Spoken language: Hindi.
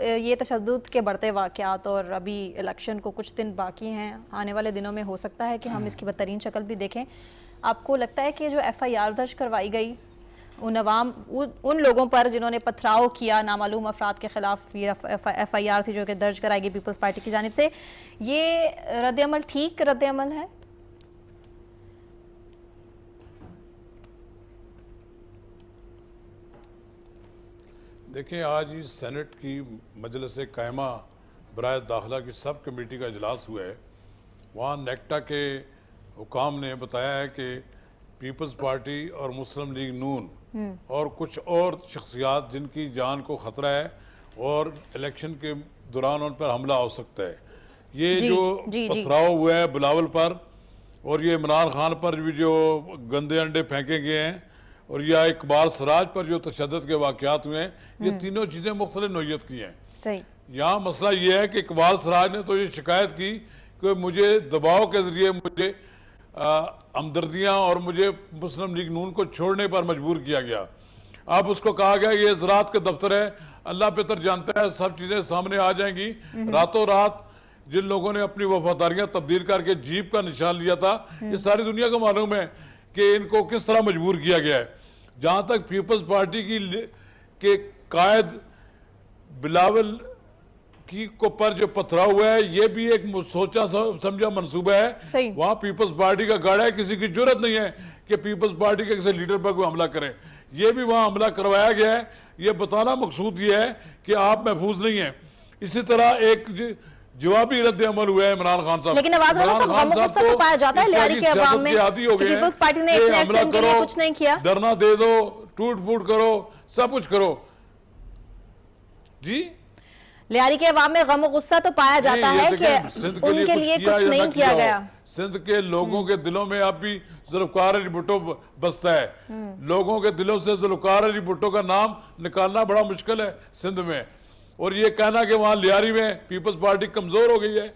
ये तशद्दुद के बढ़ते वाक़यात और अभी इलेक्शन को कुछ दिन बाकी हैं, आने वाले दिनों में हो सकता है कि हम इसकी बदतरीन शक्ल भी देखें। आपको लगता है कि जो FIR दर्ज करवाई गई उन लोगों पर जिन्होंने पथराव किया नामालूम अफराद के खिलाफ, ये FIR थी जो कि दर्ज कराई गई पीपल्स पार्टी की जानिब से, ये रद्द-ए-अमल ठीक रद्द-ए-अमल है? देखिए, आज इस सेनेट की मजलिस कायमा बराए दाखिला की सब कमेटी का इजलास हुआ है। वहाँ नेक्टा के हुकाम ने बताया है कि पीपल्स पार्टी और मुस्लिम लीग नून और कुछ और शख्सियात जिनकी जान को ख़तरा है और इलेक्शन के दौरान उन पर हमला हो सकता है, ये जो पथराव हुआ है बिलावल पर और ये इमरान खान पर भी जो गंदे अंडे फेंके गए हैं और या इकबाल सराज पर जो तशद्दुद के वाक़यात हुए हैं, ये तीनों चीज़ें मुख्तलिफ नौइयत की हैं। सही। यहाँ मसला ये है कि इकबाल सराज ने तो ये शिकायत की कि मुझे दबाव के ज़रिए मुझे हमदर्दियाँ और मुझे मुस्लिम लीग नून को छोड़ने पर मजबूर किया गया। अब उसको कहा गया ये ज़राअत के दफ्तर है, अल्लाह बेहतर जानता है, सब चीज़ें सामने आ जाएंगी। रातों रात जिन लोगों ने अपनी वफादारियाँ तब्दील करके जीप का निशान लिया था, ये सारी दुनिया को मालूम है कि इनको किस तरह मजबूर किया गया है। जहाँ तक पीपल्स पार्टी के कायद बिलावल की को पर जो पथराव हुआ है, ये भी एक सोचा समझा मंसूबा है। वहाँ पीपल्स पार्टी का गाड़ा है, किसी की जरूरत नहीं है कि पीपल्स पार्टी के किसी लीडर पर कोई हमला करे। ये भी वहाँ हमला करवाया गया है। ये बताना मकसूद ये है कि आप महफूज नहीं हैं। इसी तरह एक जवाबी रद्द अमल हुआ है इमरान खान साहब। लेकिन इमरान खान साहब को पाया जाता है लियारी के अवाम में आदी हो गए, पीपल्स पार्टी ने हमला करो, कुछ नहीं किया, धरना दे दो, टूट फूट करो, सब कुछ करो। जी, लियारी के अवाम में गम और गुस्सा तो पाया जाता है कि उनके लिए कुछ नहीं किया गया। सिंध के लोगों के दिलों में अब भी जुल्फकार अली भुट्टो बसता है। लोगों के दिलों से जुल्फकार अली भुट्टो का नाम निकालना बड़ा मुश्किल है सिंध में। और ये कहना कि वहाँ लियारी में पीपल्स पार्टी कमजोर हो गई है,